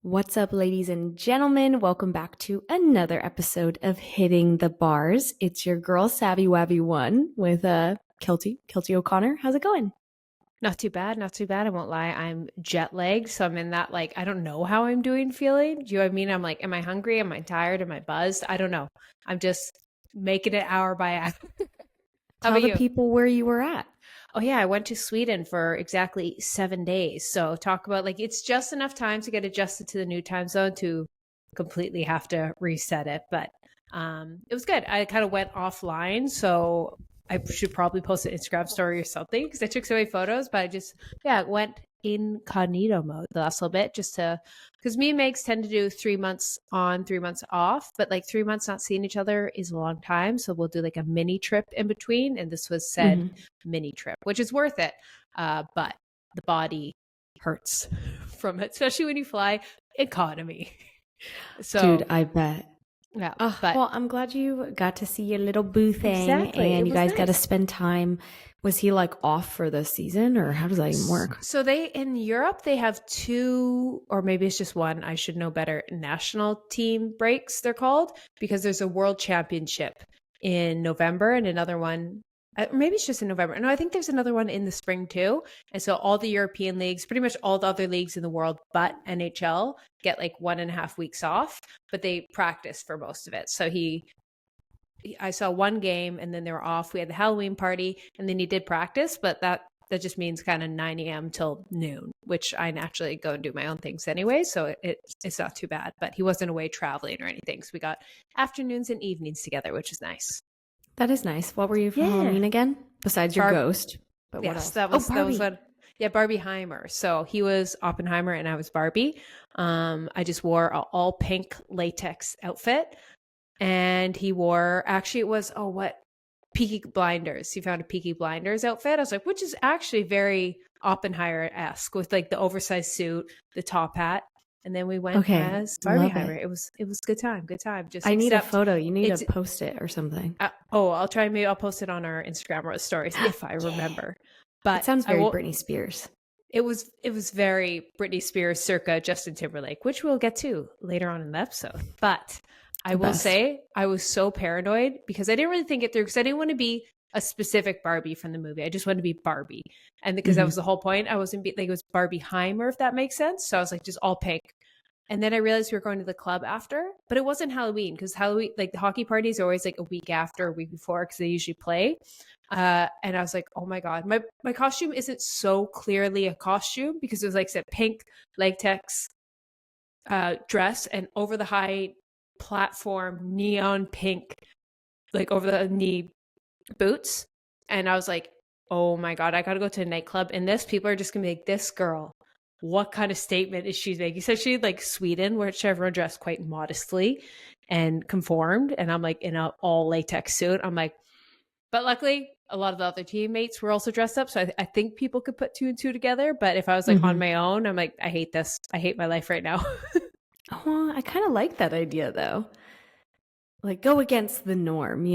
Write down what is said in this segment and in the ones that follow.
What's up, ladies and gentlemen? Welcome back to another episode of Hitting the Bars. It's your girl, Savvy Wavy One, with Keltie O'Connor. How's it going? Not too bad, not too bad. I won't lie. I'm jet lagged, so I'm in that I don't know how I'm doing feeling. Do you know what I mean? I'm like, am I hungry? Am I tired? Am I buzzed? I don't know. I'm just making it hour by hour. How Tell about the you? people where you were at. Oh yeah, I went to Sweden for exactly 7 days. So talk about it's just enough time to get adjusted to the new time zone to completely have to reset it. But it was good. I kind of went offline, so I should probably post an Instagram story or something because I took so many photos. But I just went incognito mode the last little bit just to because me and Megs tend to do 3 months on, 3 months off, but 3 months not seeing each other is a long time. So we'll do a mini trip in between, and this was said mini trip, which is worth it. But the body hurts from it, especially when you fly economy. So, Dude, I bet. yeah, But well, I'm glad you got to see your little boo thing, exactly. and It you was guys got to nice. spend time. Was he off for the season, or how does that even work? So they in Europe they have two, or maybe it's just one. I should know better. National team breaks they're called because there's a world championship in November and another one. Maybe it's just in November. No, I think there's another one in the spring too. And so all the European leagues, pretty much all the other leagues in the world, but NHL, get 1.5 weeks off, but they practice for most of it. So I saw one game and then they were off. We had the Halloween party and then he did practice, but that just means kind of 9 a.m. till noon, which I naturally go and do my own things anyway. So it's not too bad, but he wasn't away traveling or anything. So we got afternoons and evenings together, which is nice. That is nice. What were you for Yeah. Halloween again? Besides your ghost. But what else? That was Barbie. what. Yeah, Barbie Heimer. So he was Oppenheimer and I was Barbie. I just wore an all pink latex outfit. And he wore, actually it was, Peaky Blinders. He found a Peaky Blinders outfit. I was like, which is actually very Oppenheimer-esque with the oversized suit, the top hat. And then we went as Barbieheimer. It was good time. Just I need a photo. You need to post it or something. I'll try. Maybe I'll post it on our Instagram stories if I remember. But it sounds very Britney Spears. It was very Britney Spears circa Justin Timberlake, which we'll get to later on in the episode. But I will say I was so paranoid because I didn't really think it through because I didn't want to be a specific Barbie from the movie. I just wanted to be Barbie. And because that was the whole point, I wasn't it was Barbieheimer, if that makes sense. So I was just all pink. And then I realized we were going to the club after, but it wasn't Halloween because Halloween, the hockey parties are always a week after, a week before because they usually play. And I was like, oh my God, my costume isn't so clearly a costume because it was said pink latex dress and over the high platform neon pink over the knee boots. And I was like, oh my God, I gotta go to a nightclub in this. People are just gonna be like, this girl, what kind of statement is she making? Especially Sweden, which everyone dressed quite modestly and conformed, and I'm in an all latex suit. I'm but luckily a lot of the other teammates were also dressed up, so I think people could put two and two together. But if I was on my own, I'm I hate this. I hate my life right now. Oh, I kind of like that idea though. Go against the norm,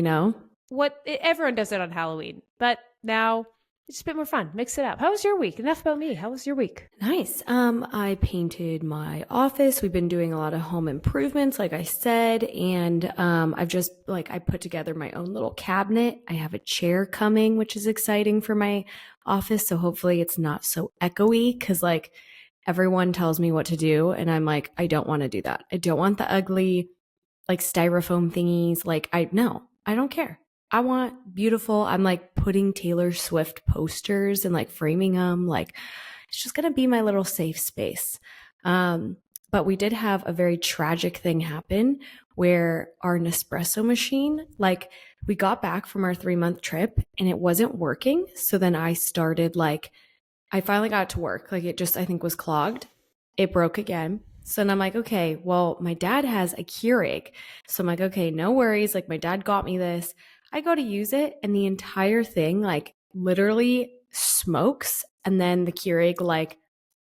Everyone does it on Halloween, but now it's just a bit more fun. Mix it up. How was your week? Enough about me. How was your week? Nice. I painted my office. We've been doing a lot of home improvements, like I said, and I've just I put together my own little cabinet. I have a chair coming, which is exciting for my office, so hopefully it's not so echoey because everyone tells me what to do, and I'm I don't want to do that. I don't want the ugly styrofoam thingies. I don't care. I want beautiful. I'm putting Taylor Swift posters and framing them. It's just going to be my little safe space. But we did have a very tragic thing happen where our Nespresso machine, we got back from our 3-month trip and it wasn't working. So then I started I finally got to work. It just, I think, was clogged. It broke again. So then I'm okay, well, my dad has a Keurig. So I'm okay, no worries. My dad got me this. I go to use it and the entire thing literally smokes. And then the Keurig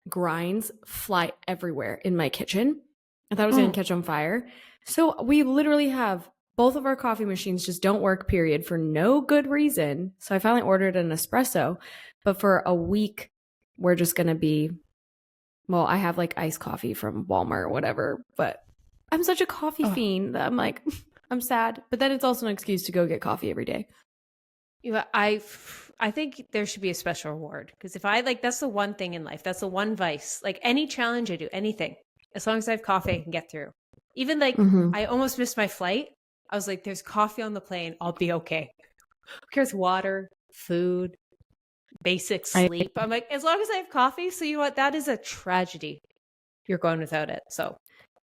grinds fly everywhere in my kitchen. I thought it was going to catch on fire. So we literally have both of our coffee machines just don't work, period, for no good reason. So I finally ordered an espresso. But for a week, we're just going to be Well, I have like iced coffee from Walmart or whatever, but I'm such a coffee fiend that I'm like, I'm sad. But then it's also an excuse to go get coffee every day. I think there should be a special reward because if I like, that's the one thing in life. That's the one vice. Like any challenge I do, anything, as long as I have coffee, I can get through. Even like I almost missed my flight. I was like, there's coffee on the plane. I'll be okay. Who cares? Water, food, basic sleep. I'm like, as long as I have coffee. So you know what? That is a tragedy. You're going without it. So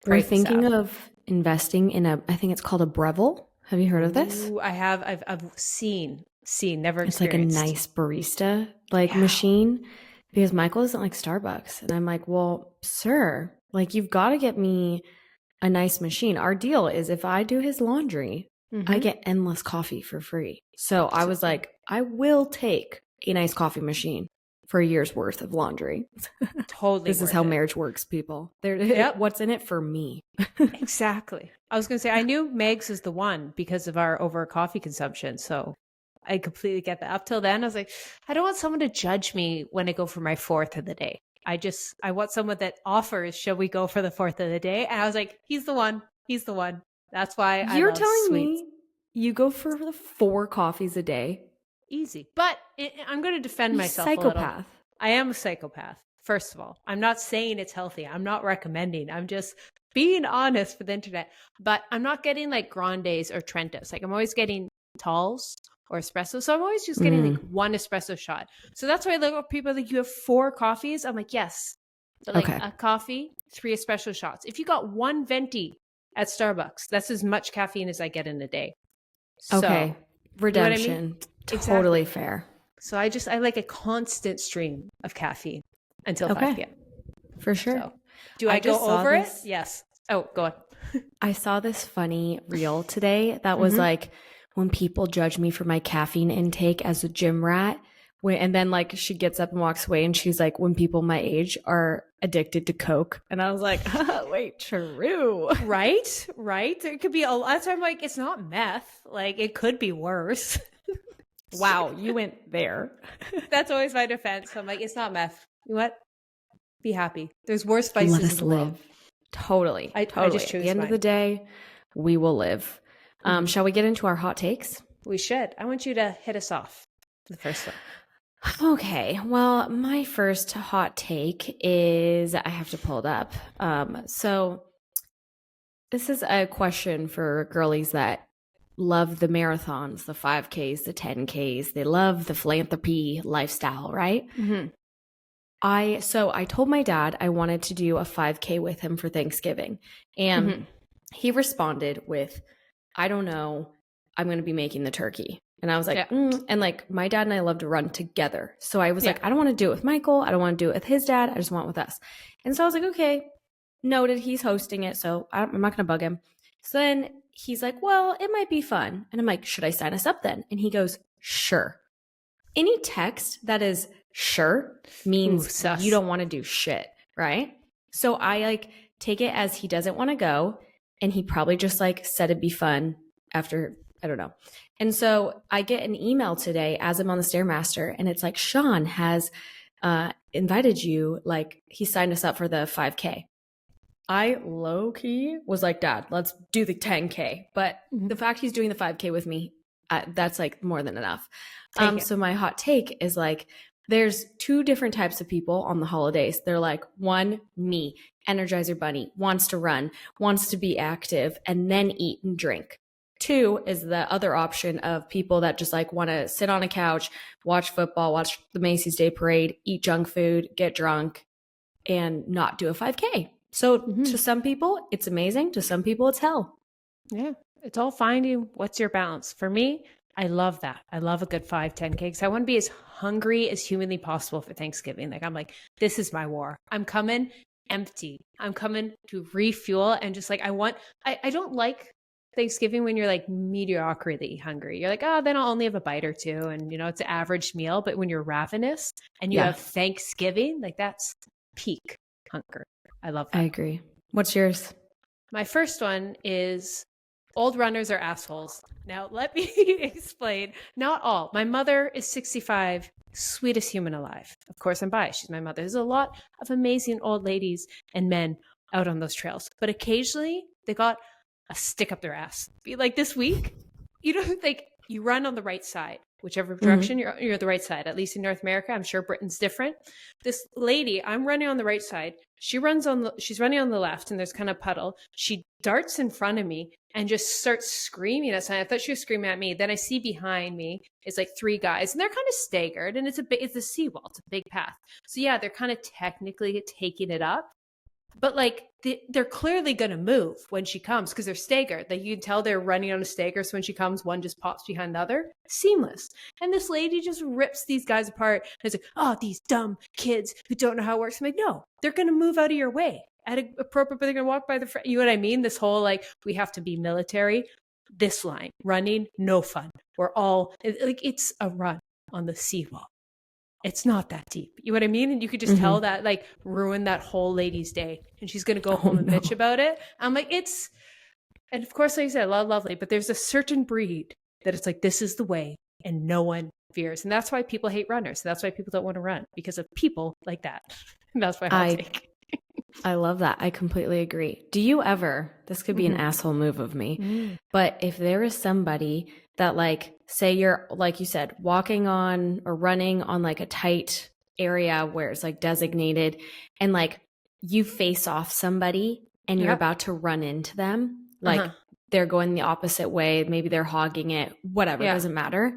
we're thinking of investing in I think it's called a Breville. Have you heard of this? Ooh, I have. I've seen, never experienced. It's like a nice barista machine because Michael doesn't like Starbucks. And I'm like, well, sir, like you've got to get me a nice machine. Our deal is if I do his laundry, I get endless coffee for free. So I was like, I will take a nice coffee machine for a year's worth of laundry. Totally. This is how marriage works, people. What's in it for me? Exactly. I was going to say, I knew Meg's is the one because of our over coffee consumption. So I completely get that. Up till then, I was like, I don't want someone to judge me when I go for my 4th of the day. I want someone that offers, shall we go for the 4th of the day? And I was like, he's the one. He's the one. That's why you're telling me you go for the 4 coffees a day. Easy. But I'm going to defend myself a little. I am a psychopath. First of all, I'm not saying it's healthy. I'm not recommending. I'm just being honest with the internet. But I'm not getting like grandes or Trentos. Like I'm always getting talls or espresso. So I'm always just getting like one espresso shot. So that's why I look at people like, you have 4 coffees. I'm like, yes. So like a coffee, 3 espresso shots. If you got 1 venti at Starbucks, that's as much caffeine as I get in a day. Okay. Redemption. You know what I mean? Totally fair. So I like a constant stream of caffeine until 5 p.m. For sure. So, do I go over it? Yes. Oh, go on. I saw this funny reel today that was like, when people judge me for my caffeine intake as a gym rat, and then like she gets up and walks away and she's like, when people my age are addicted to Coke. And I was like, wait, true. Right? It could be that's why I'm like, it's not meth. Like it could be worse. Wow, you went there. That's always my defense. So I'm like, it's not meth. You know what? Be happy. There's worse vices. Let us live. Totally. I just choose. At the end of the day, we will live. Shall we get into our hot takes? We should. I want you to hit us off. The first one. Okay. Well, my first hot take is I have to pull it up. So this is a question for girlies that love the marathons, the 5Ks, the 10Ks. They love the philanthropy lifestyle, right? I told my dad I wanted to do a 5K with him for Thanksgiving. And he responded with, I don't know, I'm going to be making the turkey. And I was like, and like my dad and I love to run together. So I was like, I don't want to do it with Michael. I don't want to do it with his dad. I just want it with us. And so I was like, okay, noted. He's hosting it. So I'm not going to bug him. So then he's like, well, it might be fun. And I'm like, should I sign us up then? And he goes, sure. Any text that is sure means you don't want to do shit, right? So I like take it as he doesn't want to go. And he probably just like said it'd be fun after, I don't know. And so I get an email today as I'm on the Stairmaster and it's like, Sean has invited you, like he signed us up for the 5K. I low-key was like, Dad, let's do the 10K. But the fact he's doing the 5K with me, that's like more than enough. So my hot take is like, there's 2 different types of people on the holidays. They're like, 1, me, Energizer Bunny, wants to run, wants to be active, and then eat and drink. 2 is the other option of people that just like want to sit on a couch, watch football, watch the Macy's Day Parade, eat junk food, get drunk, and not do a 5K. So to some people, it's amazing. To some people, it's hell. Yeah. It's all finding what's your balance. For me, I love that. I love a good 5-10K because I want to be as hungry as humanly possible for Thanksgiving. Like I'm like, this is my war. I'm coming empty. I'm coming to refuel and just like, I don't like Thanksgiving when you're like mediocrity hungry. You're like, oh, then I'll only have a bite or 2. And you know, it's an average meal. But when you're ravenous and you have Thanksgiving, like that's peak hunger. I love that. I agree. What's yours? My first one is old runners are assholes. Now, let me explain. Not all. My mother is 65 sweetest human alive. Of course, I'm biased. She's my mother. There's a lot of amazing old ladies and men out on those trails, but occasionally they got a stick up their ass. Like this week, like you run on the right side, whichever direction you're the right side. At least in North America, I'm sure Britain's different. This lady, I'm running on the right side. She's running on the left, and there's kind of puddle. She darts in front of me and just starts screaming at something. I thought she was screaming at me. Then I see behind me is like 3 guys, and they're kind of staggered, and it's a seawall. It's a big path. So yeah, they're kind of technically taking it up. But like they're clearly going to move when she comes because they're staggered. Like you can tell they're running on a stagger. So when she comes, one just pops behind the other. Seamless. And this lady just rips these guys apart. And it's like, oh, these dumb kids who don't know how it works. I'm like, no, they're going to move out of your way at an appropriate, but they're going to walk by the front. You know what I mean? This whole like, we have to be military. This line, running, no fun. We're all like, it's a run on the seawall. It's not that deep. You know what I mean? And you could just tell that like ruin that whole lady's day. And she's going to go home and bitch about it. I'm like, and of course, like I said, lovely, but there's a certain breed that it's like, this is the way and no one fears. And that's why people hate runners. That's why people don't want to run because of people like that. And that's my hot take. I love that. I completely agree. Do you ever, this could be an asshole move of me, but if there is somebody that like, say you're, like you said, walking on or running on like a tight area where it's like designated and like you face off somebody and you're about to run into them, like they're going the opposite way, maybe they're hogging it, whatever, it doesn't matter.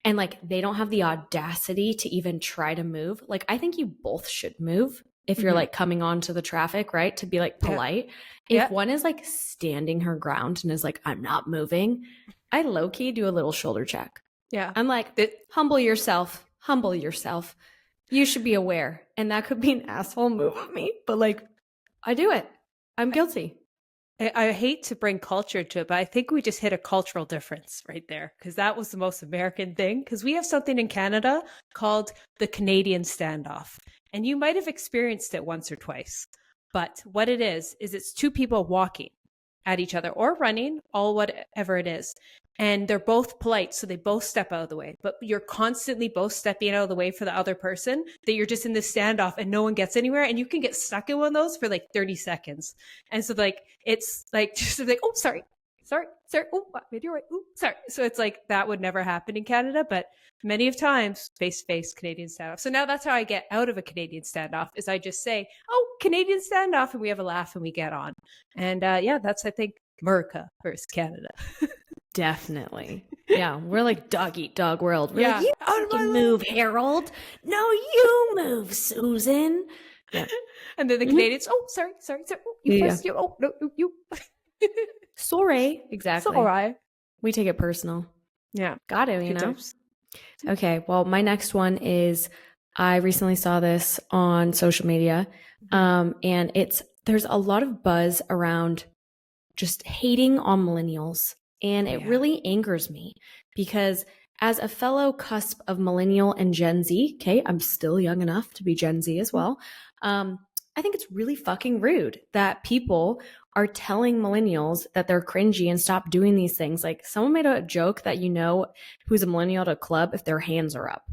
And like they don't have the audacity to even try to move. Like I think you both should move. If you're like coming onto the traffic, right, to be like polite. If one is like standing her ground and is like, I'm not moving, I low key do a little shoulder check. Yeah. I'm like, humble yourself. You should be aware. And that could be an asshole move of me, but like, I do it. I'm guilty. I hate to bring culture to it, but I think we just hit a cultural difference right there because that was the most American thing. Because we have something in Canada called the Canadian standoff. And you might have experienced it once or twice. But what it is it's 2 people walking at each other or running, all whatever it is. And they're both polite, so they both step out of the way. But you're constantly both stepping out of the way for the other person, that you're just in this standoff and no one gets anywhere. And you can get stuck in one of those for like 30 seconds. And so like, it's like, just like, oh, sorry. Oh, you're right. Oh, sorry. So it's like, that would never happen in Canada, but many of times face-to-face Canadian standoff. So now that's how I get out of a Canadian standoff is I just say, oh, Canadian standoff. And we have a laugh and we get on. And that's, I think, America versus Canada. Definitely. Yeah. We're like dog eat dog world. We're like, you move, Harold. No, you move, Susan. Yeah. And then the Canadians, oh, sorry. Oh, you first. You, oh, no, you. Sorry. Exactly. Sorry. We take it personal. Yeah. Got to, you know? Okay. Well, my next one is I recently saw this on social media. And there's a lot of buzz around just hating on millennials. And it really angers me because as a fellow cusp of millennial and Gen Z, okay, I'm still young enough to be Gen Z as well. I think it's really fucking rude that people are telling millennials that they're cringy and stop doing these things. Like someone made a joke that who's a millennial at a club if their hands are up.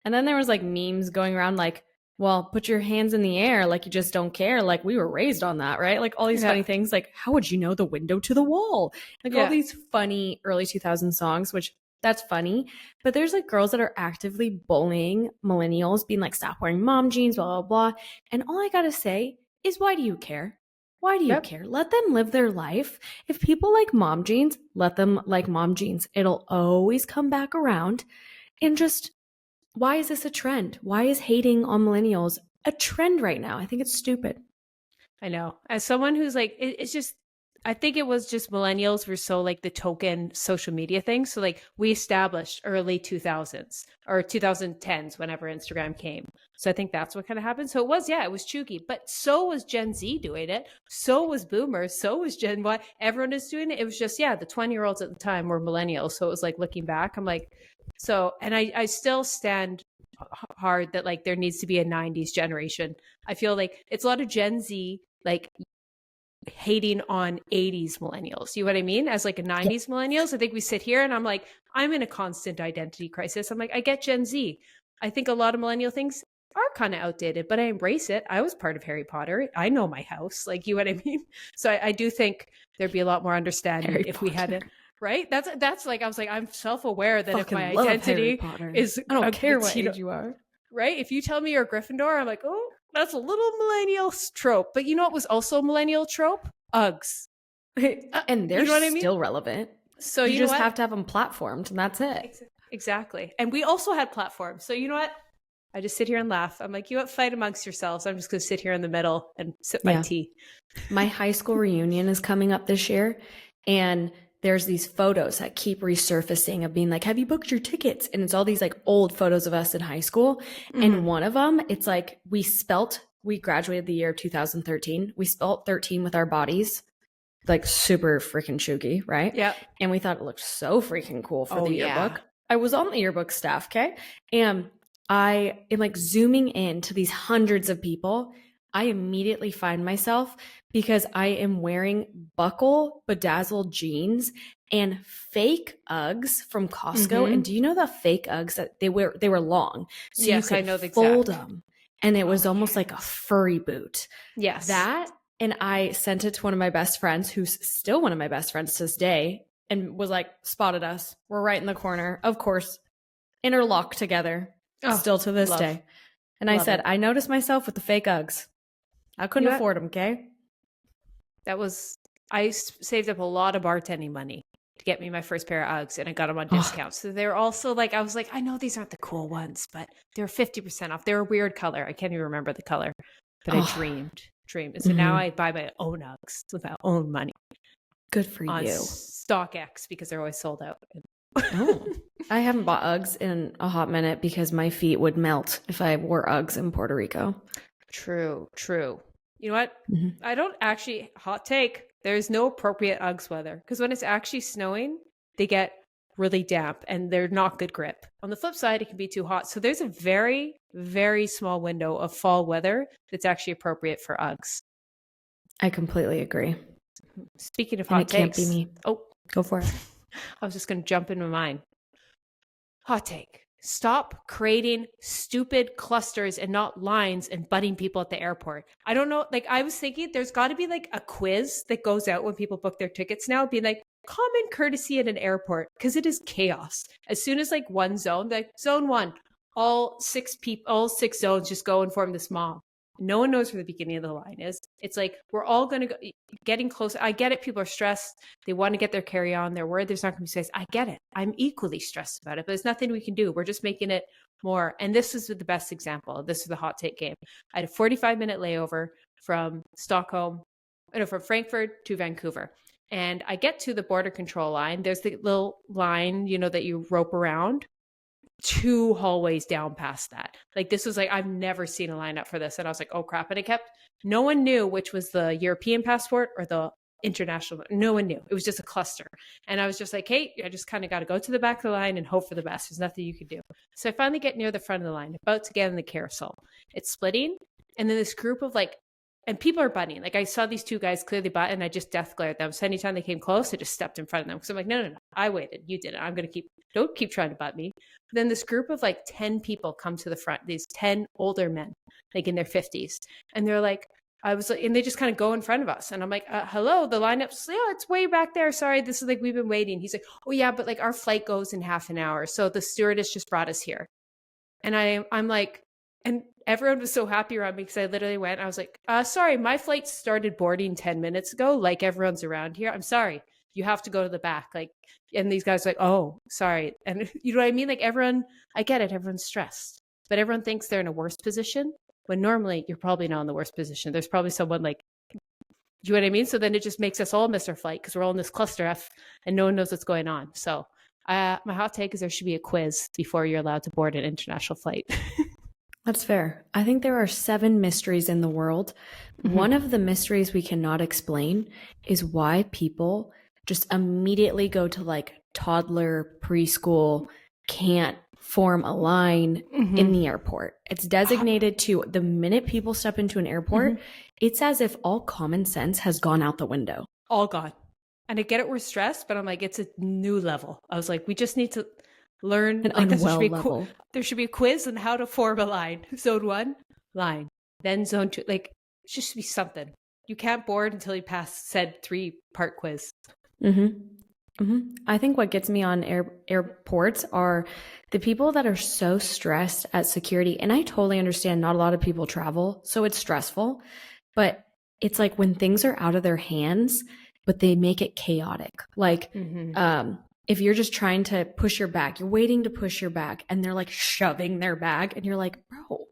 And then there was like memes going around like, well, put your hands in the air like you just don't care. Like we were raised on that, right? Like all these funny things like, how would you know the window to the wall? Like all these funny early 2000s songs, which that's funny. But there's like girls that are actively bullying millennials, being like, stop wearing mom jeans, blah, blah, blah. And all I got to say is, why do you care? Why do you care? Let them live their life. If people like mom jeans, let them like mom jeans. It'll always come back around. And just, why is this a trend? Why is hating on millennials a trend right now? I think it's stupid. I know. As someone who's like, it's just, I think it was just millennials were so like the token social media thing. So like we established early 2000s or 2010s whenever Instagram came. So I think that's what kind of happened. So it was chuggy, but so was Gen Z doing it. So was boomers. So was Gen Y. Everyone is doing it. It was just, the 20-year-olds at the time were millennials. So it was like looking back, I'm like, so, and I still stand hard that like there needs to be a 90s generation. I feel like it's a lot of Gen Z, like hating on 80s millennials. You know what I mean? As like a 90s millennials, I think we sit here and I'm like, I'm in a constant identity crisis. I'm like, I get Gen Z, I think a lot of millennial things are kind of outdated, but I embrace it. I was part of Harry Potter. I know my house. Like, you know what I mean? So I do think there'd be a lot more understanding Harry if we had it. Right? That's like, I was like, I'm self-aware that if my love Harry identity Potter. is, I don't care what you know, age you are. right? If you tell me you're a Gryffindor, I'm like, oh, that's a little millennial trope. But you know what was also a millennial trope? Uggs. And they're you know what I mean? still relevant. So you just have to have them platformed, and that's it. Exactly. And we also had platforms. So you know what? I just sit here and laugh. I'm like, you know what? Fight amongst yourselves. I'm just going to sit here in the middle and sip my tea. My high school reunion is coming up this year, and there's these photos that keep resurfacing of being like, have you booked your tickets? And it's all these like old photos of us in high school. Mm-hmm. And one of them, it's like we graduated the year of 2013. We spelt 13 with our bodies, like super freaking chooky, right? Yeah. And we thought it looked so freaking cool for the yearbook. I was on the yearbook staff, okay? And I am like zooming in to these hundreds of people. I immediately find myself, because I am wearing buckle bedazzled jeans and fake Uggs from Costco. Mm-hmm. And do you know the fake Uggs that they were long? So yes, you could I know the fold them. And it was almost like a furry boot. Yes. That, and I sent it to one of my best friends, who's still one of my best friends to this day, and was like, spotted us. We're right in the corner. Of course, interlocked together, still to this day. And I said, I noticed myself with the fake Uggs. I couldn't afford them, okay? I saved up a lot of bartending money to get me my first pair of Uggs, and I got them on discount. So they were also like, I was like, I know these aren't the cool ones, but they're 50% off. They're a weird color. I can't even remember the color, but I dreamed. And so now I buy my own Uggs with my own money. Good for on you. StockX, because they're always sold out. I haven't bought Uggs in a hot minute because my feet would melt if I wore Uggs in Puerto Rico. True. You know what? Mm-hmm. I don't actually, hot take, there's no appropriate Uggs weather, because when it's actually snowing, they get really damp and they're not good grip. On the flip side, it can be too hot. So there's a very, very small window of fall weather that's actually appropriate for Uggs. I completely agree. Speaking of hot takes. Can't be me. Oh, go for it. I was just going to jump into mine. Hot take. Stop creating stupid clusters and not lines and butting people at the airport. I don't know. Like, I was thinking there's got to be like a quiz that goes out when people book their tickets now, being like, common courtesy at an airport, because it is chaos. As soon as like one zone, like zone 1, all 6 zones just go and form this mob. No one knows where the beginning of the line is. It's like, we're all going to go getting close. I get it. People are stressed. They want to get their carry on. They're worried there's not going to be space. I get it. I'm equally stressed about it, but there's nothing we can do. We're just making it more. And this is the best example. This is the hot take game. I had a 45-minute layover from from Frankfurt to Vancouver. And I get to the border control line. There's the little line, that you rope around. 2 hallways down past that. Like, this was like, I've never seen a lineup for this. And I was like, oh crap. And no one knew which was the European passport or the international. No one knew. It was just a cluster. And I was just like, hey, I just kind of got to go to the back of the line and hope for the best. There's nothing you can do. So I finally get near the front of the line, about to get in the carousel. It's splitting. And then this group of and people are butting. Like, I saw these 2 guys clearly butt, and I just death glared at them. So anytime they came close, I just stepped in front of them. Because I'm like, no. I waited. You did it. Don't keep trying to butt me. But then this group of 10 people come to the front, these 10 older men, like in their 50s. And they're like, and they just kind of go in front of us. And I'm like, hello, the lineup's, it's way back there. Sorry, this is we've been waiting. He's like, oh yeah, but our flight goes in half an hour. So the stewardess just brought us here. And I'm like, and everyone was so happy around me because I literally went, I was like, sorry, my flight started boarding 10 minutes ago. Like, everyone's around here. I'm sorry. You have to go to the back. And these guys are like, oh, sorry. And you know what I mean? Everyone, I get it. Everyone's stressed, but everyone thinks they're in a worse position when normally you're probably not in the worst position. There's probably someone you know what I mean? So then it just makes us all miss our flight because we're all in this cluster F and no one knows what's going on. So my hot take is there should be a quiz before you're allowed to board an international flight. That's fair. I think there are 7 mysteries in the world. Mm-hmm. One of the mysteries we cannot explain is why people just immediately go to toddler, preschool, can't form a line in the airport. It's designated to the minute people step into an airport, it's as if all common sense has gone out the window. All gone. And I get it, we're stressed, but I'm like, it's a new level. I was like, we just need to, learn An like unwell level. there should be a quiz on how to form a line. Zone 1, line. Then zone 2, like it should be something. You can't board until you pass said 3-part quiz. I think what gets me on airports are the people that are so stressed at security. And I totally understand not a lot of people travel, so it's stressful. But it's like when things are out of their hands, but they make it chaotic. Like if you're just trying to push your bag, you're waiting to push your bag, and they're like shoving their bag, and you're like, bro,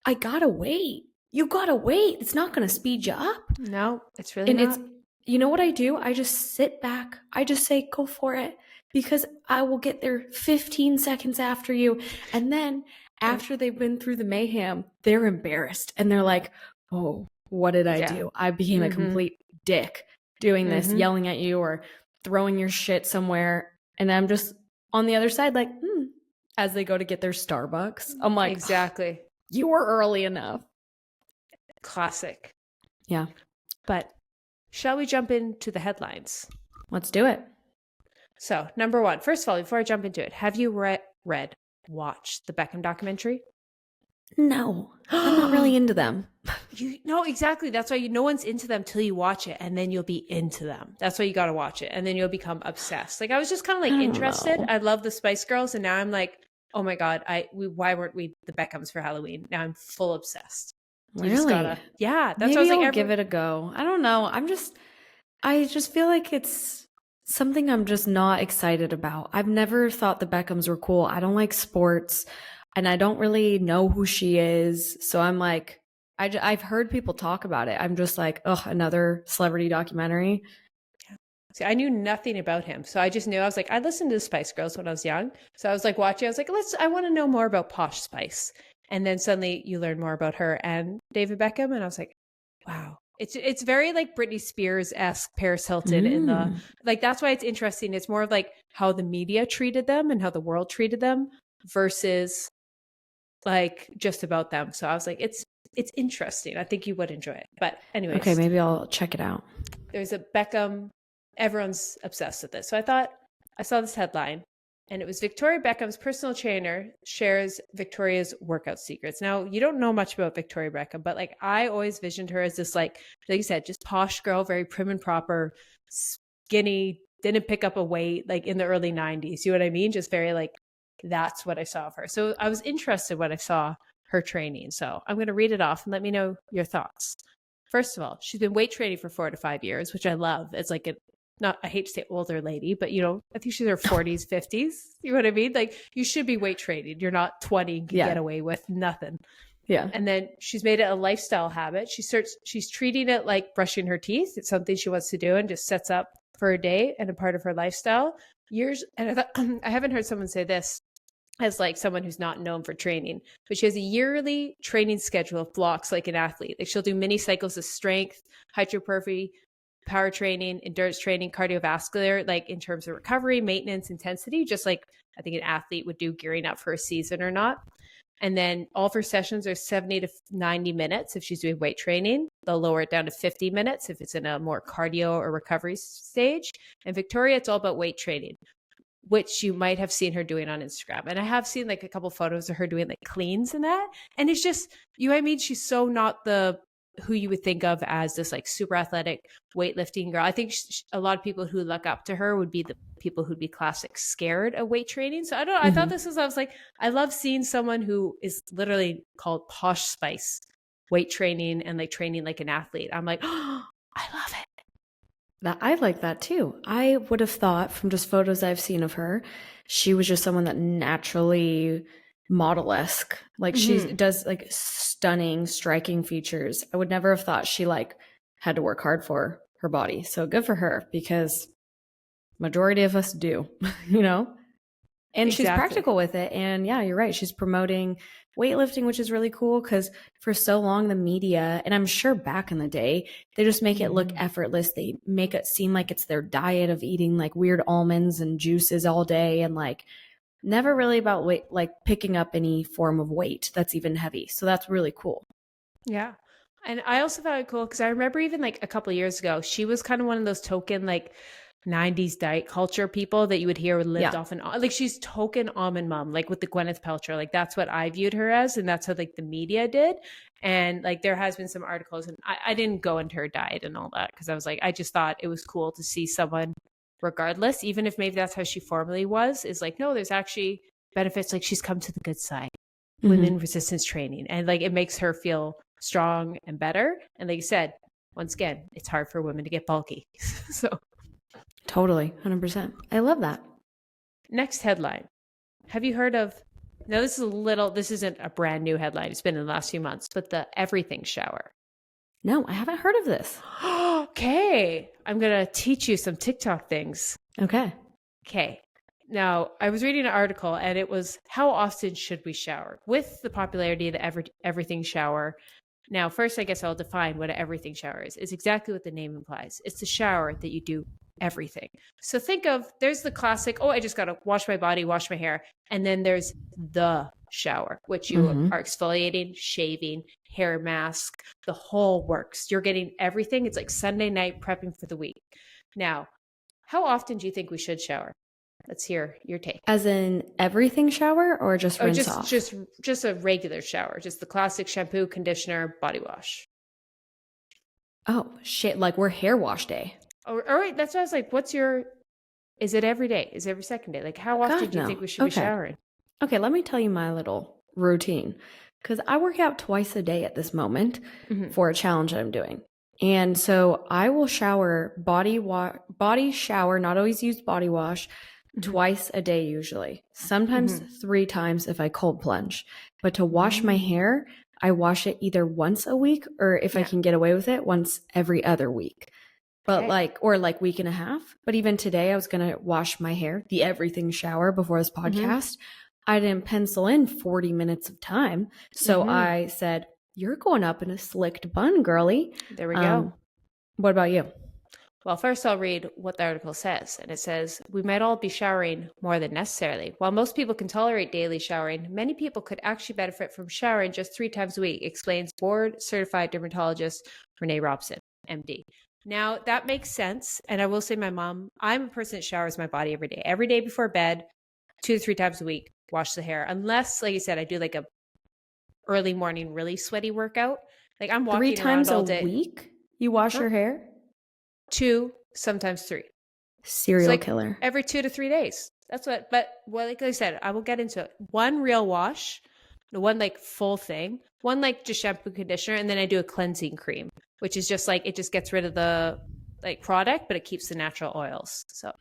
I gotta wait. You gotta wait. It's not gonna speed you up. No, it's really And not. you know what I do? I just sit back. I just say, go for it, because I will get there 15 seconds after you. And then after they've been through the mayhem, they're embarrassed. And they're like, oh, what did I do? I became a complete dick doing this, yelling at you or throwing your shit somewhere. And I'm just on the other side, like, as they go to get their Starbucks. I'm like, exactly. You were early enough. Classic. Yeah. But shall we jump into the headlines? Let's do it. So, number 1, first of all, before I jump into it, have you watched the Beckham documentary? No, I'm not really into them. No, exactly. That's why no one's into them till you watch it, and then you'll be into them. That's why you got to watch it, and then you'll become obsessed. Like I was just kind of like interested. I love the Spice Girls, and now I'm like, oh my god, why weren't we the Beckhams for Halloween? Now I'm full obsessed. Really? Yeah, that's Maybe what I was like. I'll give it a go. I don't know. I just feel like it's something I'm just not excited about. I've never thought the Beckhams were cool. I don't like sports, and I don't really know who she is. So I'm like, I've heard people talk about it. I'm just like, ugh, another celebrity documentary. See, I knew nothing about him. So I just knew, I was like, I listened to the Spice Girls when I was young. So I was like watching, I was like, I want to know more about Posh Spice. And then suddenly you learn more about her and David Beckham. And I was like, wow. It's very like Britney Spears-esque, Paris Hilton in the, like, that's why it's interesting. It's more of like how the media treated them and how the world treated them versus like just about them. So I was like, it's interesting. I think you would enjoy it. But anyways. Okay, maybe I'll check it out. There's a Beckham, everyone's obsessed with this. So I saw this headline, and it was Victoria Beckham's personal trainer shares Victoria's workout secrets. Now, you don't know much about Victoria Beckham, but like I always visioned her as this like you said, just posh girl, very prim and proper, skinny, didn't pick up a weight like in the early 90s. You know what I mean? Just very like, that's what I saw of her. So I was interested when I saw her training. So I'm going to read it off and let me know your thoughts. First of all, she's been weight training for 4 to 5 years, which I love. It's like I hate to say older lady, but you know, I think she's in her 40s, 50s. You know what I mean? Like you should be weight training. You're not 20 and can get away with nothing. Yeah. And then she's made it a lifestyle habit. She's treating it like brushing her teeth. It's something she wants to do and just sets up for a day and a part of her lifestyle. And I haven't heard someone say this as like someone who's not known for training, but she has a yearly training schedule of blocks like an athlete. Like she'll do mini cycles of strength, hypertrophy, power training, endurance training, cardiovascular, like in terms of recovery, maintenance, intensity, just like I think an athlete would do gearing up for a season or not. And then all of her sessions are 70 to 90 minutes if she's doing weight training. They'll lower it down to 50 minutes if it's in a more cardio or recovery stage. And Victoria, it's all about weight training, which you might have seen her doing on Instagram. And I have seen like a couple photos of her doing like cleans and that. And it's just, you know what I mean? She's so not who you would think of as this like super athletic weightlifting girl. I think a lot of people who look up to her would be the people who'd be classic scared of weight training. So I don't know. I thought I was like, I love seeing someone who is literally called Posh Spice weight training and like training like an athlete. I'm like, oh, I love it. I like that too. I would have thought from just photos I've seen of her, she was just someone that naturally model-esque. Like she does like stunning, striking features. I would never have thought she like had to work hard for her body. So good for her, because majority of us do, you know? And she's practical with it. And yeah, you're right. She's promoting weightlifting, which is really cool, because for so long the media, and I'm sure back in the day, they just make it look effortless. They make it seem like it's their diet of eating like weird almonds and juices all day, and like never really about weight, like picking up any form of weight that's even heavy. So that's really cool. Yeah. And I also found it cool because I remember even like a couple of years ago, she was kind of one of those token like 90s diet culture people that you would hear lived Yeah. off an, like she's token almond mom, like with the Gwyneth Paltrow, like that's what I viewed her as. And that's how like the media did. And like there has been some articles and I didn't go into her diet and all that because I was like, I just thought it was cool to see someone regardless, even if maybe that's how she formerly was, is like, no, there's actually benefits. Like she's come to the good side, women resistance training. And like it makes her feel strong and better. And like you said, once again, it's hard for women to get bulky. So Totally. 100%. I love that. next headline. Have you heard of, now this isn't a brand new headline. It's been in the last few months, but the everything shower. No, I haven't heard of this. Okay. I'm going to teach you some TikTok things. Okay. Okay. Now, I was reading an article and it was how often should we shower? With the popularity of the everything shower. Now, first, I guess I'll define what an everything shower is. It's exactly what the name implies. It's the shower that you do everything. So think of, there's the classic, oh, I just got to wash my body, wash my hair. And then there's the shower, which you are exfoliating, shaving, hair mask, the whole works. You're getting everything. It's like Sunday night prepping for the week. Now, how often do you think we should shower? Let's hear your take. As in everything shower or just rinse off? Just a regular shower, just the classic shampoo, conditioner, body wash. Oh, shit. Like we're hair wash day. Oh, all right. That's what I was like. Is it every day? Is it every second day? Like how often do you think we should be showering? Okay, let me tell you my little routine. Because I work out twice a day at this moment for a challenge that I'm doing. And so I will shower body shower, not always use body wash, twice a day usually. Sometimes 3 times if I cold plunge. But to wash my hair, I wash it either once a week or if I can get away with it, once every other week. But or week and a half. But even today I was going to wash my hair, the everything shower before this podcast. I didn't pencil in 40 minutes of time. So I said, you're going up in a slicked bun, girly. There we go. What about you? Well, first I'll read what the article says. And it says, we might all be showering more than necessarily. While most people can tolerate daily showering, many people could actually benefit from showering just 3 times a week, explains board-certified dermatologist Renee Robson, MD. Now, that makes sense. And I will say I'm a person that showers my body every day. Every day before bed, 2 to 3 times a week, wash the hair. Unless, like you said, I do like a early morning, really sweaty workout. Like I'm walking 3 times around all a day. week? You wash your hair? 2, sometimes 3. Serial killer. Every 2 to 3 days. That's what, but like I said, I will get into it. 1 real wash, 1 like full thing, 1 like just shampoo conditioner, and then I do a cleansing cream, which is just like, it just gets rid of the like product, but it keeps the natural oils. So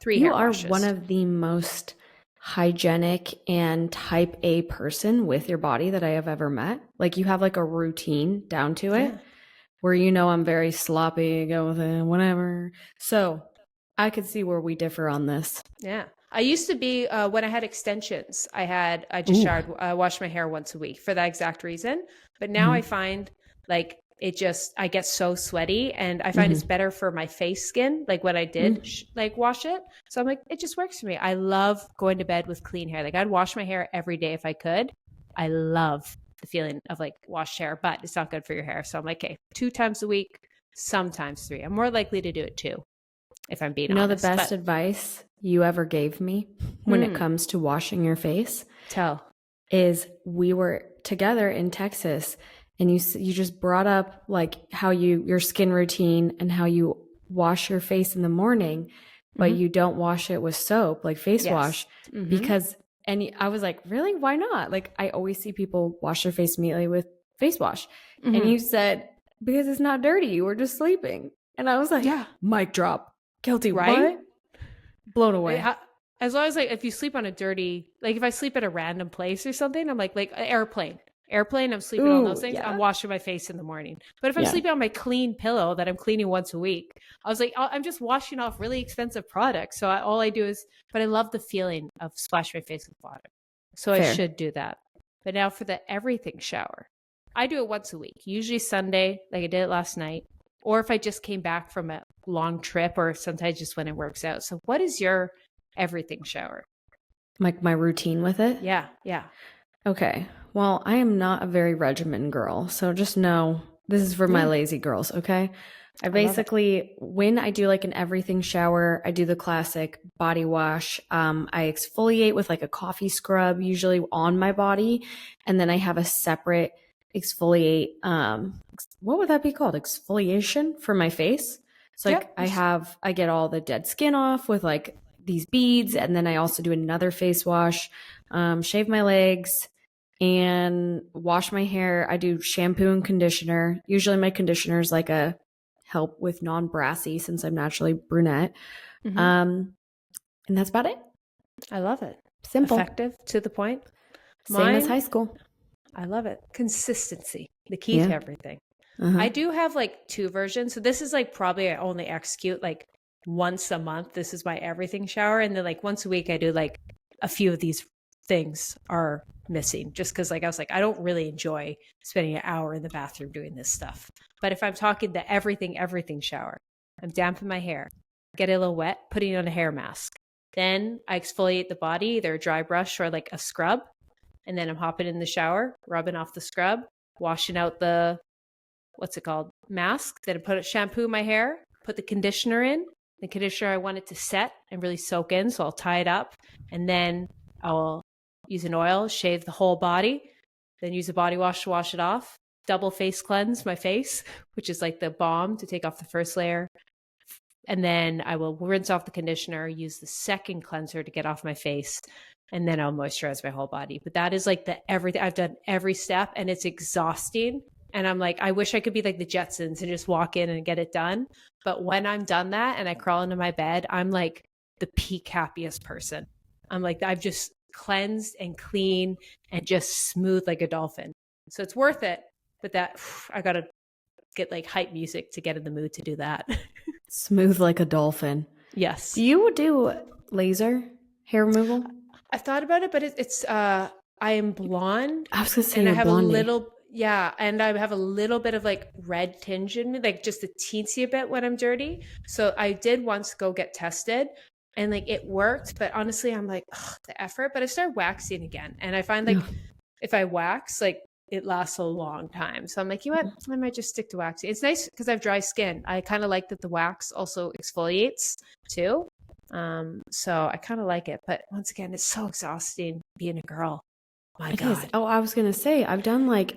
3 hair washes. You are one of the most hygienic and type A person with your body that I have ever met. Like you have like a routine down to it where I'm very sloppy, go with it, whatever. So I could see where we differ on this. Yeah. I used to be, when I had extensions, I just showered, washed my hair once a week for that exact reason. But now I find like I get so sweaty and I find it's better for my face skin. Like when I did wash it. So I'm like, it just works for me. I love going to bed with clean hair. Like I'd wash my hair every day if I could. I love the feeling of like washed hair, but it's not good for your hair. So I'm like, okay, 2 times a week, sometimes 3. I'm more likely to do it 2 if I'm being honest. The best advice you ever gave me when it comes to washing your face is we were together in Texas and you just brought up like how your skin routine and how you wash your face in the morning, but you don't wash it with soap, like face wash, because I was like, really? Why not? Like I always see people wash their face immediately with face wash. And you said, because it's not dirty. You were just sleeping. And I was like, mic drop. Keltie, right? What? Blown away. As long as like if you sleep on a dirty, like if I sleep at a random place or something, I'm like airplane, I'm sleeping on those things. I'm washing my face in the morning. But if I'm sleeping on my clean pillow that I'm cleaning once a week, I was like, I'm just washing off really expensive products. So all I do is, but I love the feeling of splash my face with water. So I should do that. But now for the everything shower, I do it once a week, usually Sunday, like I did it last night. Or if I just came back from a long trip or sometimes just when it works out. So what is your everything shower? Like my routine with it? Yeah. Okay. Well, I am not a very regimented girl. So just know this is for my lazy girls, okay? I love it. basically, when I do like an everything shower, I do the classic body wash. I exfoliate with like a coffee scrub, usually on my body. And then I have a separate exfoliate. What would that be called? Exfoliation for my face. So like Yep. I get all the dead skin off with like these beads. And then I also do another face wash, shave my legs and wash my hair. I do shampoo and conditioner. Usually my conditioner is like a help with non-brassy since I'm naturally brunette. And that's about it. I love it. Simple. Effective, to the point. Same as high school. I love it. Consistency, the key to everything. I do have like 2 versions. So this is like probably I only execute like once a month. This is my everything shower. And then like once a week, I do like a few of these things are missing just because like I was like, I don't really enjoy spending an hour in the bathroom doing this stuff. But if I'm talking the everything shower, I'm damping my hair, get it a little wet, putting on a hair mask. Then I exfoliate the body, either a dry brush or like a scrub. And then I'm hopping in the shower, rubbing off the scrub, washing out the, what's it called, mask. Then I put a shampoo in my hair, put the conditioner in. The conditioner, I want it to set and really soak in. So I'll tie it up. And then I'll use an oil, shave the whole body, then use a body wash to wash it off. Double face cleanse my face, which is like the balm to take off the first layer. And then I will rinse off the conditioner, use the second cleanser to get off my face. And then I'll moisturize my whole body. But that is like the everything. I've done every step and it's exhausting. And I'm like, I wish I could be like the Jetsons and just walk in and get it done. But when I'm done that and I crawl into my bed, I'm like the peak happiest person. I'm like, I've just cleansed and clean and just smooth like a dolphin. So it's worth it. But that I got to get like hype music to get in the mood to do that. Smooth like a dolphin. Yes. Do you do laser hair removal? I thought about it, but it's I am blonde. I was gonna say and I you're have blondie. a little and I have a little bit of like red tinge in me, like just a teensy bit when I'm dirty. So I did once go get tested and like it worked, but honestly I'm like, the effort. But I started waxing again. And I find like if I wax, like it lasts a long time. So I'm like, you know what? I might just stick to waxing. It's nice because I have dry skin. I kind of like that the wax also exfoliates too. So I kind of like it, but once again, it's so exhausting being a girl. My God. Oh, I was gonna say I've done like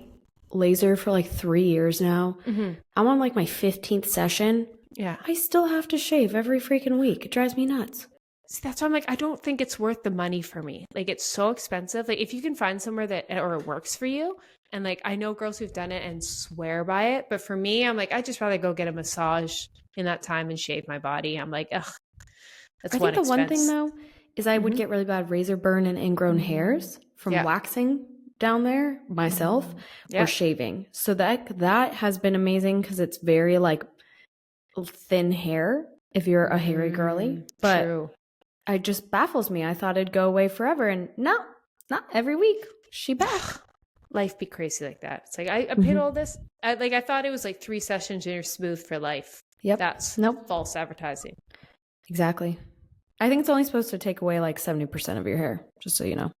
laser for like 3 years now. I'm on like my 15th session. Yeah. I still have to shave every freaking week. It drives me nuts. See, that's why I'm like, I don't think it's worth the money for me. Like it's so expensive. Like if you can find somewhere that, or it works for you. And like, I know girls who've done it and swear by it, but for me, I'm like, I'd just rather go get a massage in that time and shave my body. I'm like, ugh. That's I think the one thing though is I would get really bad razor burn and ingrown hairs from waxing down there myself or shaving. So that has been amazing because it's very like thin hair if you're a hairy girly. But it just baffles me. I thought it'd go away forever, and no, not every week. She back. Life be crazy like that. It's like I paid all this. I thought it was like 3 sessions and you're smooth for life. Yep. That's false advertising. Exactly. I think it's only supposed to take away like 70% of your hair, just so you know.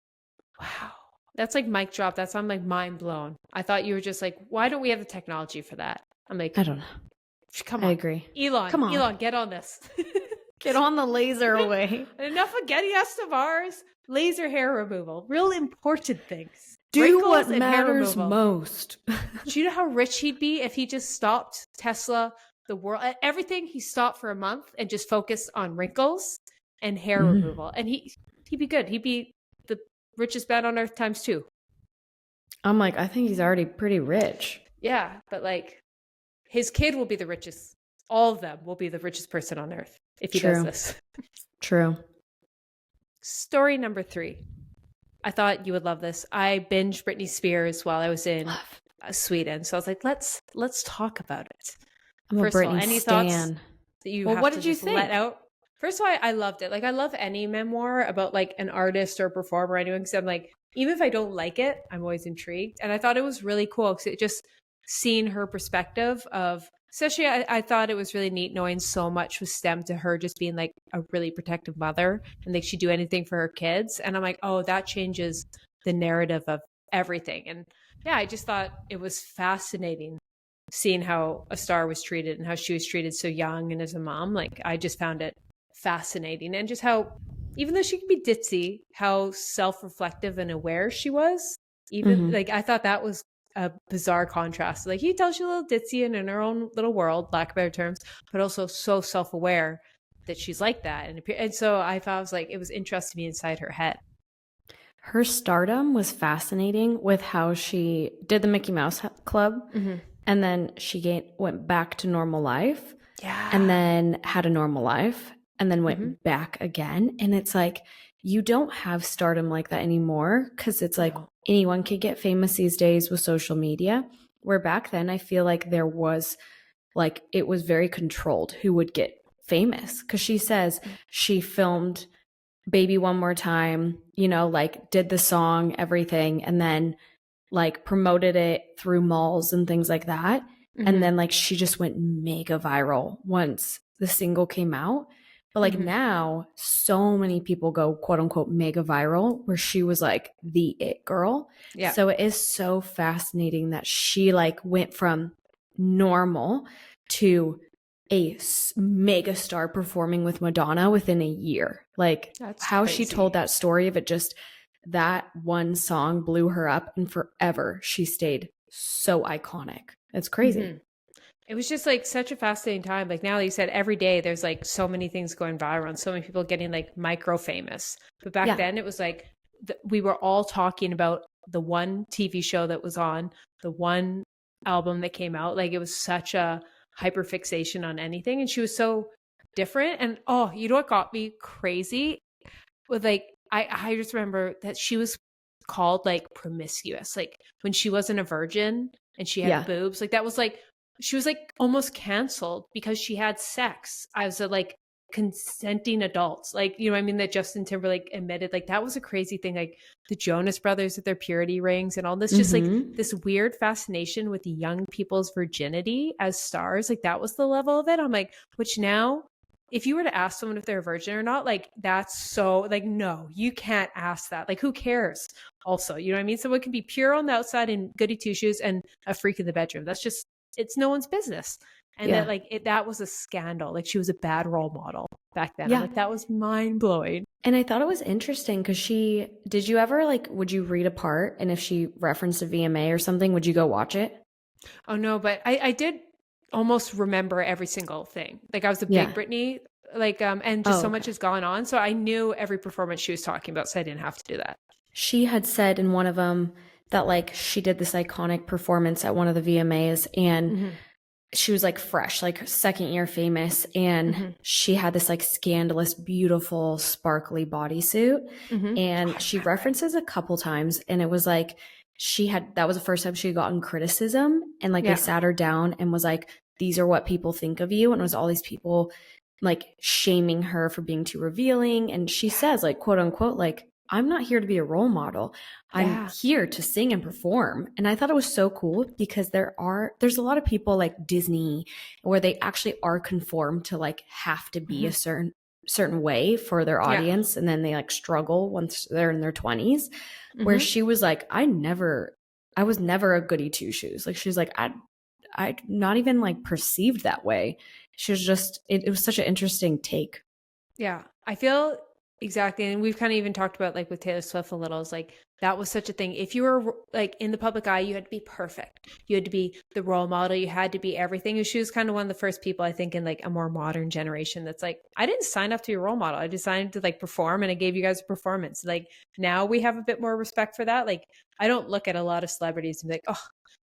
Wow. That's like mic drop. I'm like mind blown. I thought you were just like, why don't we have the technology for that? I'm like, I don't know. Come on. I agree. Elon, get on this. Get on the laser away. Enough of keltieoconnor, laser hair removal. Real important things. Do Wrinkles what and matters most. Do you know how rich he'd be if he just stopped Tesla, the world, everything? He stopped for a month and just focused on wrinkles and hair removal. And he'd be good. He'd be the richest man on earth times 2. I'm like, I think he's already pretty rich. Yeah, but like his kid will be the richest. All of them will be the richest person on earth if he does this. True. Story number 3. I thought you would love this. I binged Britney Spears while I was in Sweden. So I was like, let's talk about it. First of all, any thoughts that you have to just let out? First of all, I loved it. Like I love any memoir about like an artist or a performer or anyone, because I'm like, even if I don't like it, I'm always intrigued. And I thought it was really cool because it just seeing her perspective of, especially I thought it was really neat knowing so much was stemmed to her just being like a really protective mother and like she'd do anything for her kids. And I'm like, oh, that changes the narrative of everything. And yeah, I just thought it was fascinating seeing how a star was treated and how she was treated so young and as a mom. Like, I just found it fascinating, and just how, even though she could be ditzy, how self-reflective and aware she was. Even Mm-hmm. like, I thought that was a bizarre contrast. Like, you tell she's a little ditzy and in her own little world, lack of better terms, but also so self-aware that she's like that. And so I thought, I was like, it was interesting to me inside her head. Her stardom was fascinating with how she did the Mickey Mouse Club, and then she went back to normal life, Yeah. and then had a normal life, and then went back again. And it's like, you don't have stardom like that anymore, because it's like anyone could get famous these days with social media. Where back then, I feel like there was, like, it was very controlled who would get famous, because she says she filmed Baby One More Time, you know, like did the song, everything, and then like promoted it through malls and things like that. And then like she just went mega viral once the single came out. But like now, so many people go quote unquote mega viral, where she was like the it girl. Yeah. So it is so fascinating that she like went from normal to a mega star performing with Madonna within a year. Like, That's how crazy. she told that story of it, just that one song blew her up, and forever she stayed so iconic. It's crazy. It was just like such a fascinating time. Like, now, like you said, every day there's like so many things going viral and so many people getting like micro famous. But back then it was like we were all talking about the one TV show that was on, the one album that came out. Like, it was such a hyperfixation on anything, and she was so different. And oh, you know what got me crazy with, like, I just remember that she was called like promiscuous, like when she wasn't a virgin and she had boobs. Like, that was like, she was like almost canceled because she had sex as a like consenting adults. Like, you know what I mean, that Justin Timberlake admitted. Like, that was a crazy thing. Like the Jonas Brothers with their purity rings and all this, just like this weird fascination with young people's virginity as stars. Like, that was the level of it. I'm like, which now, if you were to ask someone if they're a virgin or not, like, that's so like, no, you can't ask that. Like, who cares? Also, you know what I mean? Someone can be pure on the outside and goody two shoes and a freak in the bedroom. That's just, it's no one's business. And that like that was a scandal. Like, she was a bad role model back then. I'm like, that was mind blowing. And I thought it was interesting because did you ever like, would you read a part, and if she referenced a VMA or something, would you go watch it? Oh no, but I did almost remember every single thing. Like, I was a big Britney, like, and just so much has gone on. So I knew every performance she was talking about, so I didn't have to do that. She had said in one of them that like she did this iconic performance at one of the VMAs, and she was like fresh, like second year famous, and she had this like scandalous, beautiful, sparkly bodysuit. And she references a couple times, and it was like that was the first time she had gotten criticism, and like they sat her down and was like, these are what people think of you. And it was all these people like shaming her for being too revealing. And she says, like, quote unquote, like, I'm not here to be a role model. I'm here to sing and perform. And I thought it was so cool because there's a lot of people like Disney where they actually are conformed to like have to be a certain way for their audience. And then they like struggle once they're in their 20s, where she was like, I was never a goody two shoes. Like, she's like, I not even like perceived that way. She was just, it was such an interesting take. Yeah. I feel exactly. And we've kind of even talked about like with Taylor Swift a little, is like, that was such a thing. If you were like in the public eye, you had to be perfect. You had to be the role model. You had to be everything. And she was kind of one of the first people, I think, in like a more modern generation that's like, I didn't sign up to be a role model. I decided to like perform, and I gave you guys a performance. Like, now we have a bit more respect for that. Like, I don't look at a lot of celebrities and be like, oh,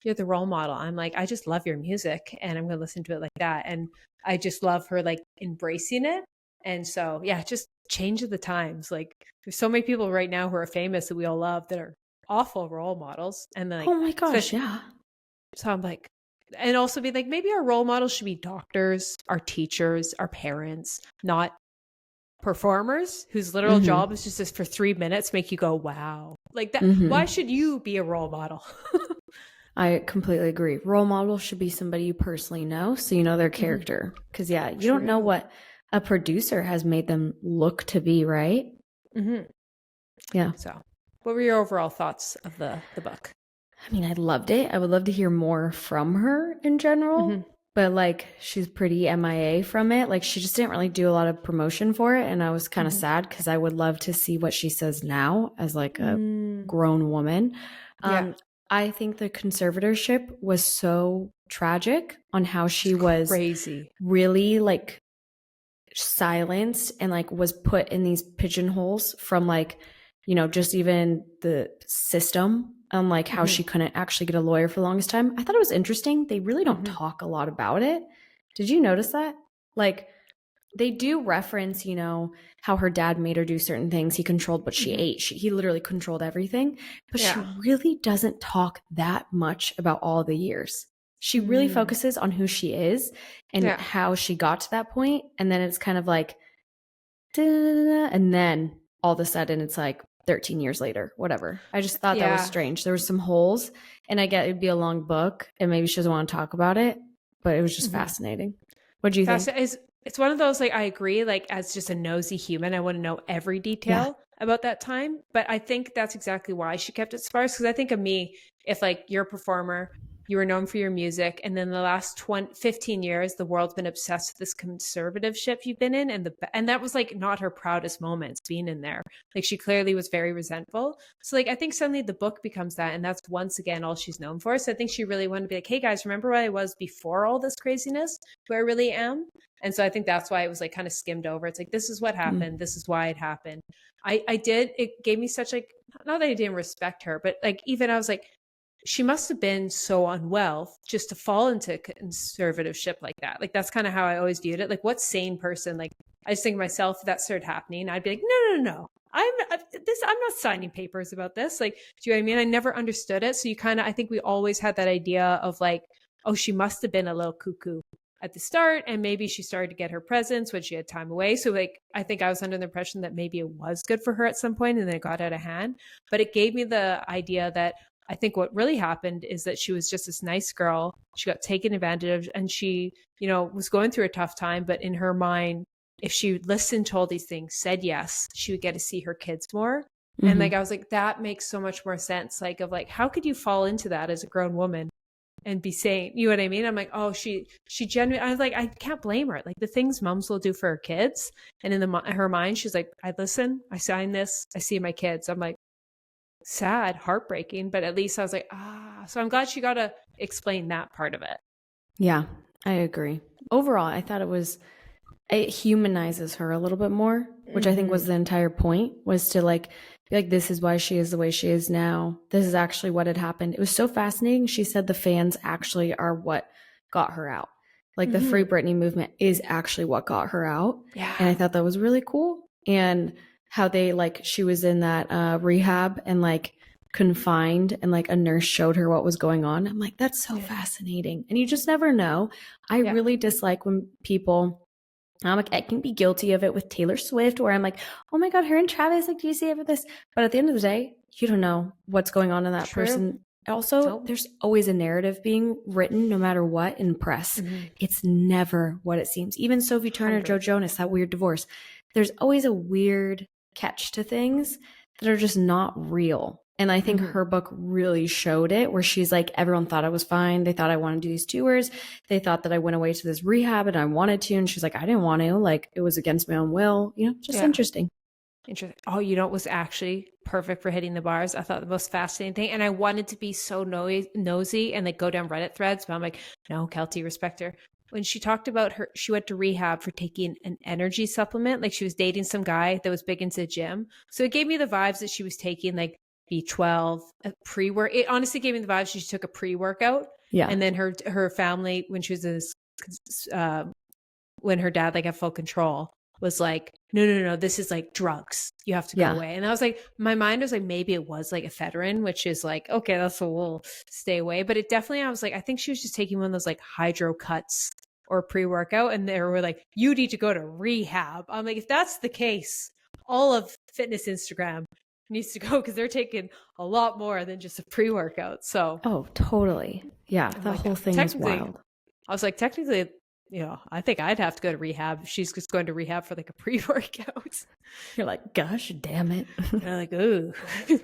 you're the role model. I'm like, I just love your music and I'm going to listen to it like that. And I just love her like embracing it. And so, yeah, just change of the times. Like, there's so many people right now who are famous that we all love that are awful role models. And then, like, oh my gosh, yeah. So I'm like, and also be like, maybe our role models should be doctors, our teachers, our parents, not performers whose literal job is just for 3 minutes make you go, wow. Like that. Why should you be a role model? I completely agree. Role model should be somebody you personally know, so you know their character. Because you don't know what a producer has made them look to be, right? Yeah. So what were your overall thoughts of the book? I mean, I loved it. I would love to hear more from her in general, Mm-hmm. but like she's pretty MIA from it. Like she just didn't really do a lot of promotion for it. And I was kind of Mm-hmm. sad because I would love to see what she says now as like a Mm, grown woman. yeah. I think the conservatorship was so tragic on how she was Crazy. really like silenced and like was put in these pigeonholes from like, you know, just even the system and like how Mm-hmm. she couldn't actually get a lawyer for the longest time. I thought it was interesting. They really don't Mm-hmm. talk a lot about it. Did you notice that? Like they do reference, you know, how her dad made her do certain things. He controlled what she Mm-hmm. ate. He literally controlled everything. But she Yeah. really doesn't talk that much about all the years. She really Mm, focuses on who she is and yeah. how she got to that point. And then it's kind of like, da-da-da-da, and then all of a sudden it's like 13 years later, whatever. I just thought that was Yeah. strange. There were some holes, and I get it'd be a long book, and maybe she doesn't want to talk about it, but it was just Mm-hmm. fascinating. What do you think? It's one of those, like, I agree, like, as just a nosy human, I want to know every Yeah. detail about that time. But I think that's exactly why she kept it sparse. Because I think of me, if like you're a performer, you were known for your music, and then the last 15 years, the world's been obsessed with this conservativeship you've been in. And that was like not her proudest moments being in there. Like she clearly was very resentful. So like, I think suddenly the book becomes that. And that's once again all she's known for. So I think she really wanted to be like, hey guys, remember what I was before all this craziness, who I really am? And so I think that's why it was like kind of skimmed over. It's like, this is what happened. This is why it happened. It gave me such like, not that I didn't respect her, but like, even I was like, she must have been so unwell just to fall into conservativeship like that. Like, that's kind of how I always viewed it. Like, what sane person, like, I just think of myself, if that started happening, I'd be like, no. I'm not signing papers about this. Like, do you know what I mean? I never understood it. So I think we always had that idea of like, oh, she must have been a little cuckoo at the start, and maybe she started to get her presence when she had time away. So like, I think I was under the impression that maybe it was good for her at some point and then it got out of hand. But it gave me the idea that I think what really happened is that she was just this nice girl. She got taken advantage of, and she, was going through a tough time, but in her mind, if she listened to all these things, said yes, she would get to see her kids more. And like, I was like, that makes so much more sense. Like, of like, how could you fall into that as a grown woman and be saying, you know what I mean? I'm like, oh, she genuinely, I was like, I can't blame her. Like the things moms will do for her kids. And in her mind, she's like, I listen, I sign this, I see my kids. I'm like, sad, heartbreaking, but at least I was like, so I'm glad she got to explain that part of it. Yeah, I agree. Overall, I thought it humanizes her a little bit more, which I think was the entire point, was to like be like, this is why she is the way she is now. This is actually what had happened. It was so fascinating. She said the fans actually are what got her out. Like the Free Britney movement is actually what got her out. Yeah. And I thought that was really cool. And how they like, she was in that rehab and like confined, and like a nurse showed her what was going on. I'm like, that's so fascinating. And you just never know. I really dislike when people, I'm like, I can be guilty of it with Taylor Swift, where I'm like, oh my God, her and Travis, like, do you see ever this? But at the end of the day, you don't know what's going on in that person. Also, there's always a narrative being written no matter what in press. It's never what it seems. Even Sophie Turner, Joe Jonas, that weird divorce. There's always a weird catch to things that are just not real. And I think her book really showed it, where she's like, everyone thought I was fine. They thought I wanted to do these tours. They thought that I went away to this rehab and I wanted to. And she's like, I didn't want to. Like, it was against my own will. Just interesting. Interesting. Oh, what was actually perfect for hitting the bars? I thought the most fascinating thing. And I wanted to be so nosy and like go down Reddit threads, but I'm like, no, Keltie, respect her. When she talked about she went to rehab for taking an energy supplement. Like she was dating some guy that was big into the gym. So it gave me the vibes that she was taking like B12, a pre-work. It honestly gave me the vibes she took a pre-workout. Yeah. And then her family, when she was in this, when her dad like had full control, was like, no, this is like drugs. You have to go away. And I was like, my mind was like, maybe it was like ephedrine, which is like, okay, that's what we'll stay away. But it definitely, I was like, I think she was just taking one of those like hydro cuts or pre-workout. And they were like, you need to go to rehab. I'm like, if that's the case, all of fitness Instagram needs to go, because they're taking a lot more than just a pre-workout. So, oh, totally. Yeah. The whole thing is wild. I was like, technically, I think I'd have to go to rehab. She's just going to rehab for like a pre-workout. You're like, gosh, damn it. And I'm like, ooh,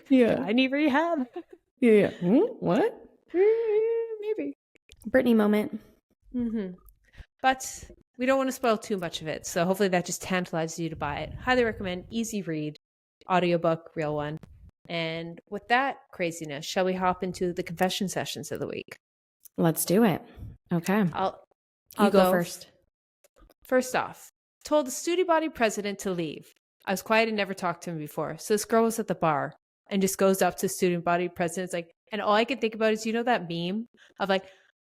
yeah, I need rehab. Yeah. What? Maybe. Britney moment. But we don't want to spoil too much of it. So hopefully that just tantalizes you to buy it. Highly recommend. Easy read. Audiobook, real one. And with that craziness, shall we hop into the confession sessions of the week? Let's do it. Okay. I'll go first. First off, told the student body president to leave. I was quiet and never talked to him before. So this girl was at the bar and just goes up to student body president. Like, and all I could think about is, you know, that meme of like,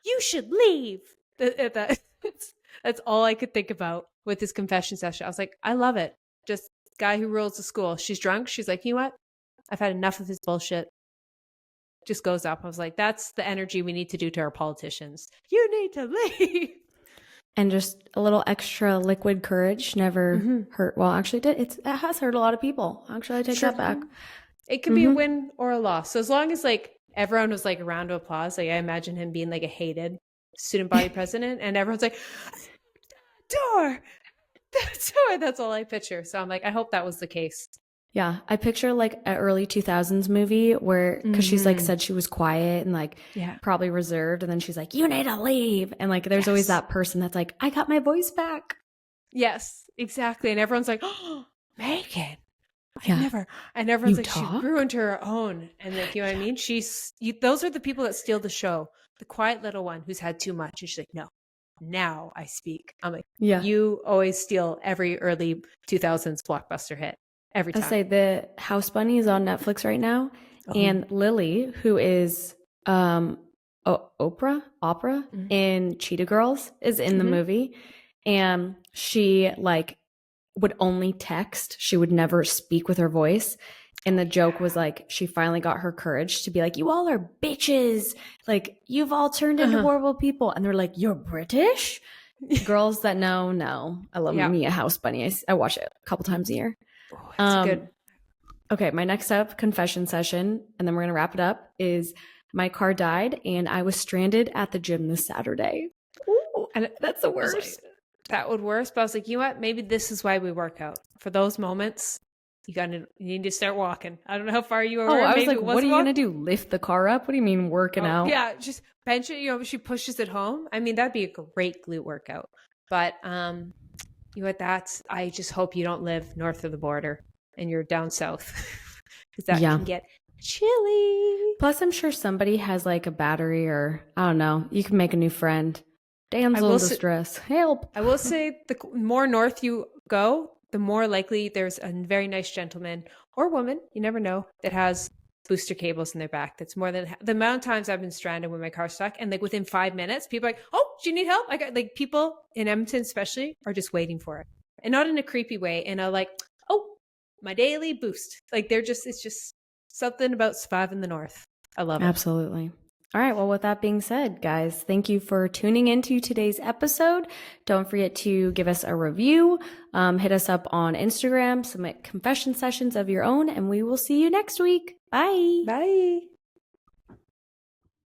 you should leave. That's all I could think about with this confession session. I was like, I love it. Just guy who rules the school. She's drunk. She's like, you know what? I've had enough of his bullshit. Just goes up. I was like, that's the energy we need to do to our politicians. You need to leave. And just a little extra liquid courage never hurt. Well, actually, it has hurt a lot of people. Actually, I take that back. It could be a win or a loss. So as long as like everyone was like a round of applause, like I imagine him being like a hated student body president, and everyone's like, door. That's all I picture. So I'm like, I hope that was the case. Yeah, I picture like an early 2000s movie where, because she's like said she was quiet and like probably reserved, and then she's like, you need to leave, and like there's always that person that's like, I got my voice back. Yes, exactly. And everyone's like, oh, Megan, and everyone's like, she grew into her own, and like, you know what I mean? Those are the people that steal the show. The quiet little one who's had too much, and she's like, no, now I speak. I'm like, you always steal every early 2000s blockbuster hit. Every time. I say the House Bunny is on Netflix right now, and Lily, who is Oprah in Cheetah Girls, is in the movie, and she like would only text. She would never speak with her voice. And the joke was like, she finally got her courage to be like, you all are bitches. Like, you've all turned into horrible people. And they're like, you're British? Girls that know. I love me a House Bunny. I watch it a couple times a year. Oh, it's good. Okay, my next up confession session, and then we're gonna wrap it up, is my car died and I was stranded at the gym this Saturday. Ooh, and that's the worst. Like, that would worse, but I was like, you know what? Maybe this is why we work out. For those moments, you need to start walking. I don't know how far you are. Oh, I was like, what are you gonna do? Lift the car up? What do you mean working out? Yeah, just bench it. You know, she pushes it home. I mean, that'd be a great glute workout. But you know what? I just hope you don't live north of the border and you're down south, because that can get chilly. Plus, I'm sure somebody has like a battery, or I don't know. You can make a new friend. Damsel in distress. Help. I will say, the more north you go, the more likely there's a very nice gentleman or woman, you never know, that has booster cables in their back. That's more than the amount of times I've been stranded when my car's stuck, and like within 5 minutes, people are like, oh, do you need help? I got, like, people in Edmonton especially are just waiting for it, and not in a creepy way. And like, oh, my daily boost. Like it's just something about surviving the north. I love it. Absolutely. All right. Well, with that being said, guys, thank you for tuning into today's episode. Don't forget to give us a review. Hit us up on Instagram, submit confession sessions of your own, and we will see you next week. Bye. Bye.